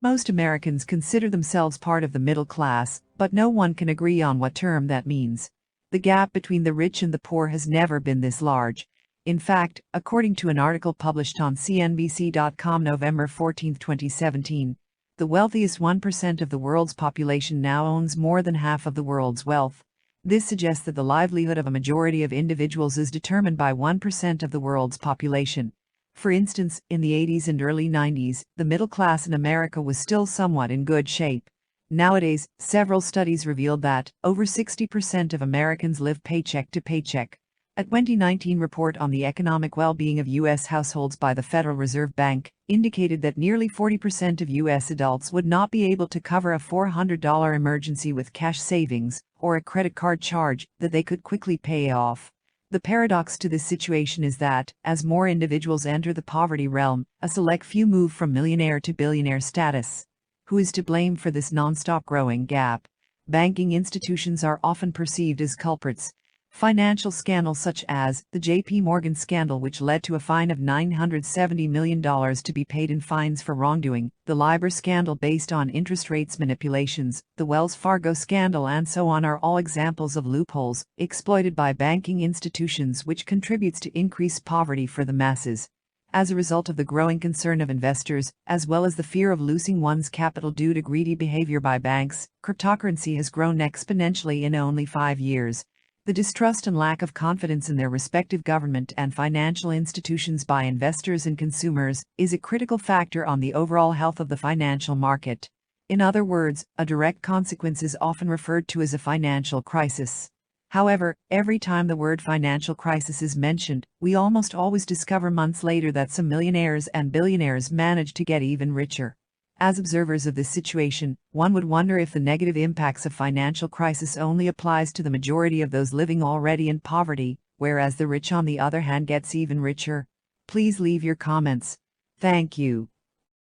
Most Americans consider themselves part of the middle class, but no one can agree on what term that means. The gap between the rich and the poor has never been this large. In fact, according to an article published on CNBC.com November 14, 2017, the wealthiest 1% of the world's population now owns more than half of the world's wealth. This suggests that the livelihood of a majority of individuals is determined by 1% of the world's population. For instance, in the 80s and early 90s, the middle class in America was still somewhat in good shape. Nowadays, several studies revealed that over 60% of Americans live paycheck to paycheck. A 2019 report on the economic well-being of U.S. households by the Federal Reserve Bank indicated that nearly 40% of U.S. adults would not be able to cover a $400 emergency with cash savings or a credit card charge that they could quickly pay off. The paradox to this situation is that, as more individuals enter the poverty realm, a select few move from millionaire to billionaire status. Who is to blame for this non-stop growing gap? Banking institutions are often perceived as culprits. Financial scandals such as the J.P. Morgan scandal, which led to a fine of $970 million to be paid in fines for wrongdoing, the LIBOR scandal based on interest rates manipulations, the Wells Fargo scandal, and so on, are all examples of loopholes exploited by banking institutions, which contributes to increased poverty for the masses. As a result of the growing concern of investors, as well as the fear of losing one's capital due to greedy behavior by banks, cryptocurrency has grown exponentially in only 5 years. The distrust and lack of confidence in their respective government and financial institutions by investors and consumers is a critical factor on the overall health of the financial market. In other words, a direct consequence is often referred to as a financial crisis. However, every time the word financial crisis is mentioned, we almost always discover months later that some millionaires and billionaires manage to get even richer. As observers of this situation, one would wonder if the negative impacts of financial crisis only applies to the majority of those living already in poverty, whereas the rich on the other hand gets even richer. Please leave your comments. Thank you.